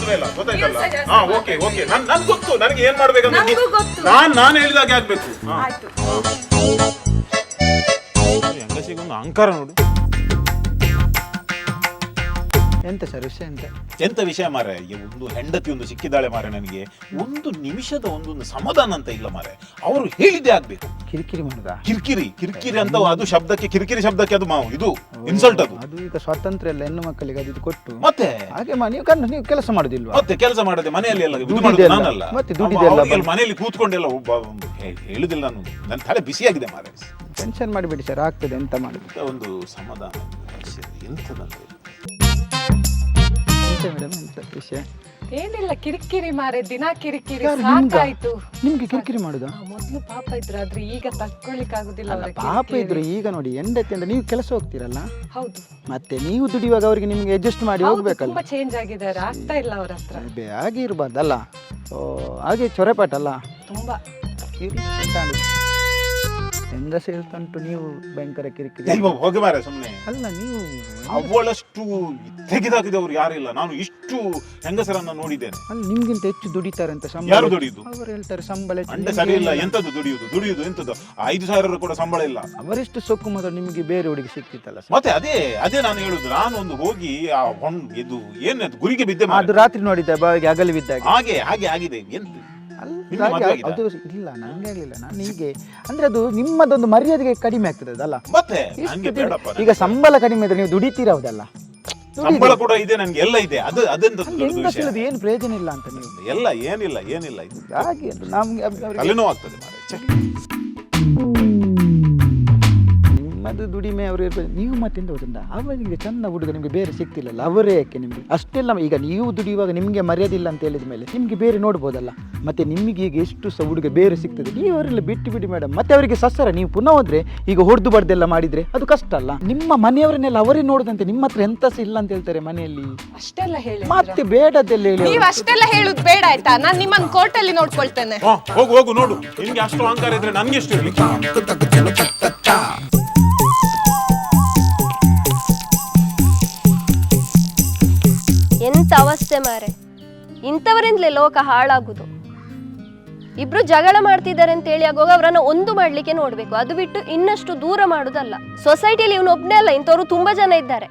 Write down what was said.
ತೊಂದ್ರೆ ಇಲ್ಲ, ಗೊತ್ತಾಯ್ತಲ್ಲ? ಹಾ, ಓಕೆ ಓಕೆ. ನನ್ ಗೊತ್ತು, ನನಗೆ ಏನ್ ಮಾಡ್ಬೇಕಂತ ನಾನು ಹೇಳಿದಾಗೆ ಆಗ್ಬೇಕು. ಹೆಂಗಸಿಗೊಂದು ಅಹಂಕಾರ ನೋಡು. ಎಂತ ಸರ್ ವಿಷಯ ಎಂತ ವಿಷಯ ಮಾರೆ? ಒಂದು ಹೆಂಡತಿ ಒಂದು ಸಿಕ್ಕಿದ್ದಾಳೆ ಮಾರೆ, ನನಗೆ ಒಂದು ನಿಮಿಷದ ಒಂದು ಸಮಾಧಾನ ಅಂತ ಇಲ್ಲ ಮಾರೆ. ಅವರು ಹೇಳಿದ್ದೆ ಆಗ್ಬೇಕು. ಕಿರಿಕಿರಿ ಮಾಡುದ? ಕಿರಿಕಿರಿ ಅಂತ ಅದು ಶಬ್ದಕ್ಕೆ, ಕಿರಿಕಿರಿ ಶಬ್ದಕ್ಕೆ ಅದು ಇದು ಇನ್ಸಲ್ಟ್. ಅದು ಈಗ ಸ್ವಾತಂತ್ರ್ಯ ಎಲ್ಲ ಹೆಣ್ಣು ಮಕ್ಕಳಿಗೆ ಅದು ಕೊಟ್ಟು ಮತ್ತೆ ಹಾಗೆ ನೀವು ಕೆಲಸ ಮಾಡುದಿಲ್ವಾ? ಮತ್ತೆ ಕೆಲಸ ಮಾಡದೆ ಮನೆಯಲ್ಲಿ ಎಲ್ಲ ಇದು ಮಾಡೋದು ನಾನಲ್ಲ. ಮತ್ತೆ ದುಡಿದೆಲ್ಲ ಮನೆಯಲ್ಲಿ ಕೂತ್ಕೊಂಡೆಲ್ಲ ಹೇಳುದಿಲ್ಲ. ನನ್ನ ತಲೆ ಬಿಸಿಯಾಗಿದೆ ಮಾರೆ. ಟೆನ್ಷನ್ ಮಾಡಿಬಿಡಿ ಸರ್, ಆಗ್ತದೆ. ಎಂತ ಮಾಡುದು? ಒಂದು ಸಮಾಧಾನ ಎಂತದಂತ ಮೇಡಮ್, ಎಂತ ವಿಷಯ? ಏನಿಲ್ಲ, ಕಿರಿಕಿರಿ ಮಾರೆ, ದಿನ ಕಿರಿಕಿರಿ ಸಾಕಾಯ್ತು. ನಿಮ್ಗೆ ಕಿರಿಕಿರಿ ಮಾಡುದ? ಮೊದ್ಲು ಪಾಪ ಇದ್ರು, ಆದ್ರೆ ಈಗ ತಡ್ಕೊಳ್ಲಿಕ್ಕೆ ಆಗುದಿಲ್ಲ. ಪಾಪ ಇದ್ರು. ಈಗ ನೋಡಿ, ಹೆಂಡತಿ ಅಂದ್ರೆ ನೀವು ಕೆಲಸ ಹೋಗ್ತೀರಲ್ಲ, ಹೌದು, ಮತ್ತೆ ನೀವು ದುಡಿಯುವಾಗ ಅವರಿಗೆ ನಿಮ್ಗೆ ಅಡ್ಜಸ್ಟ್ ಮಾಡಿ ಹೋಗ್ಬೇಕಲ್ಲ. ತುಂಬಾ ಚೇಂಜ್ ಆಗಿದ್ದಾರೆ, ಆಗ್ತಾ ಇಲ್ಲ ಅವ್ರ ಹತ್ರ. ಹಾಗೆ ಇರ್ಬಾರ್ದಲ್ಲ. ಹಾಗೆ ಚೊರೆಪಾಟಲ್ಲ ತುಂಬಾ. ಹೆಂಗಸ ಹೇಳ್ತಂಟು ನೀವು ಭಯಂಕರ ಕಿರಿಕಿರಿ. ಹೋಗಿ ಮಾರೆ ಸುಮ್ಮನೆ. ಅಲ್ಲ, ನೀವು ಅವಳಷ್ಟು ತೆಗೆದಾಕಿದವರು ಯಾರಿಲ್ಲ. ನಾನು ಇಷ್ಟು ಹೆಂಗಸರನ್ನ ನೋಡಿದ್ದೇನೆ. ಅಲ್ಲಿ ನಿಮ್ಗಿಂತ ಹೆಚ್ಚು ದುಡಿತಾರೆ ಅಂತ ಯಾರು ದುಡಿಯುದು? ಅವರು ಹೇಳ್ತಾರೆ ಸಂಬಳ ಅಂಡೆ ಸರಿ ಇಲ್ಲ. ಎಂತದ್ದು ದುಡಿಯುದು ಎಂತದ್ದು? 5,000 ಕೂಡ ಸಂಬಳ ಇಲ್ಲ. ಅವರೆಷ್ಟು ಸೊಕ್ಕು ಮೊದಲು ನಿಮಗೆ ಬೇರೆ ಹುಡುಗಿ ಸಿಕ್ತಿತ್ತಲ್ಲ. ಮತ್ತೆ ಅದೇ ನಾನು ಹೇಳುದು. ನಾನು ಒಂದು ಹೋಗಿ ಇದು ಏನ್ ಗುರಿಗೆ ಬಿದ್ದೆ. ಅದು ರಾತ್ರಿ ನೋಡಿದ್ದೆ, ಬಾವಿಗೆ ಅಗಲಿ ಬಿದ್ದಾಗ. ಹಾಗೆ ಆಗಿದೆ. ಎಂತ ಅದು ಇಲ್ಲ, ನಂಗೆ ಆಗ್ಲಿಲ್ಲ. ನಾನು ಹೀಗೆ ಅಂದ್ರೆ ಅದು ನಿಮ್ಮದೊಂದು ಮರ್ಯಾದೆಗೆ ಕಡಿಮೆ ಆಗ್ತದೆ ಅದಲ್ಲ. ಮತ್ತೆ ಈಗ ಸಂಬಳ ಕಡಿಮೆ ಇದ್ರೆ ನೀವು ದುಡಿತೀರ, ಹೌದಲ್ಲ? ಸಂಬಳ ಕೂಡ ಇದೆ, ನನ್ಗೆ ಎಲ್ಲ ಇದೆ. ಅದೆಂತ ಏನು ಪ್ರಯೋಜನ ಇಲ್ಲ ಅಂತ ನೀವು ಎಲ್ಲ ಏನಿಲ್ಲ ಇದು ಹಾಗೆ ನಮ್ಗೆ ತಲೆನೋವು ಆಗ್ತದೆ ಮಾರೆ. ನಿಮ್ಮದು ದುಡಿಮೆ ಅವರು ಇರ್ಬೋದು. ನೀವು ಮತ್ತೆಂತ ಗೊತ್ತಿಲ್ಲ, ಅವರಿಗೆ ಚಂದ ಹುಡುಗ ನಿಮ್ಗೆ ಬೇರೆ ಸಿಗ್ತಿಲ್ಲಲ್ಲ, ಅವರೇ ಯಾಕೆ ನಿಮ್ಗೆ ಅಷ್ಟೆಲ್ಲ? ಈಗ ನೀವು ದುಡಿಯುವಾಗ ನಿಮ್ಗೆ ಮರ್ಯಾದೆ ಇಲ್ಲ ಅಂತ ಹೇಳಿದ ಮೇಲೆ ನಿಮ್ಗೆ ಬೇರೆ ನೋಡ್ಬೋದಲ್ಲ. ಮತ್ತೆ ನಿಮಗೆ ಈಗ ಎಷ್ಟು ಸಹ ಹುಡುಗ ಬೇರೆ ಸಿಗ್ತದೆ, ನೀವು ಅವರೆಲ್ಲ ಬಿಟ್ಟು ಮೇಡಮ್. ಮತ್ತೆ ಅವರಿಗೆ ಸಸರ ನೀವು ಪುನಃ ಹೋದ್ರೆ ಈಗ ಹೊಡೆದು ಬಡ್ದೆಲ್ಲ ಮಾಡಿದ್ರೆ ಅದು ಕಷ್ಟ ಅಲ್ಲ. ನಿಮ್ಮ ಮನೆಯವರನ್ನೆಲ್ಲ ಅವರೇ ನೋಡುದಂತೆ, ನಿಮ್ಮ ಹತ್ರ ಎಂತ ಸಹ ಇಲ್ಲ ಅಂತ ಹೇಳ್ತಾರೆ ಮನೆಯಲ್ಲಿ. ಅಷ್ಟೆಲ್ಲ ಹೇಳಿ ಮತ್ತೆ ಬೇಡದೆಲ್ಲ ಹೇಳಿ. ನೀವು ಅಷ್ಟೆಲ್ಲ ಹೇಳುದು ಬೇಡ ಆಯ್ತಾ? ನಾನು ನಿಮ್ಮನ್ನ ಕೋರ್ಟಲ್ಲಿ ನೋಡ್ಕೊಳ್ತೇನೆ. ಹೋಗು ನೋಡು. ನಿಮ್ಗೆ ಅಷ್ಟು ಅಹಂಕಾರ ಇದ್ರೆ ನನ್ಗೆ ಎಷ್ಟು ಇರ್ಲಿ. ಎಂತ ಅವಸ್ಥೆ ಮಾರೆ, ಇಂಥವರಿಂದಲೇ ಲೋಕ ಹಾಳಾಗುದು. ಇಬ್ರು ಜಗಳ ಮಾಡ್ತಿದ್ದಾರೆ ಅಂತ ಹೇಳಿ ಆಗುವಾಗ ಅವರನ್ನ ಒಂದು ಮಾಡ್ಲಿಕ್ಕೆ ನೋಡ್ಬೇಕು, ಅದು ಬಿಟ್ಟು ಇನ್ನಷ್ಟು ದೂರ ಮಾಡುದಲ್ಲ. ಸೊಸೈಟಿಯಲ್ಲಿ ಇವನು ಒಬ್ನೇ ಅಲ್ಲ, ಇಂಥವ್ರು ತುಂಬಾ ಜನ ಇದ್ದಾರೆ.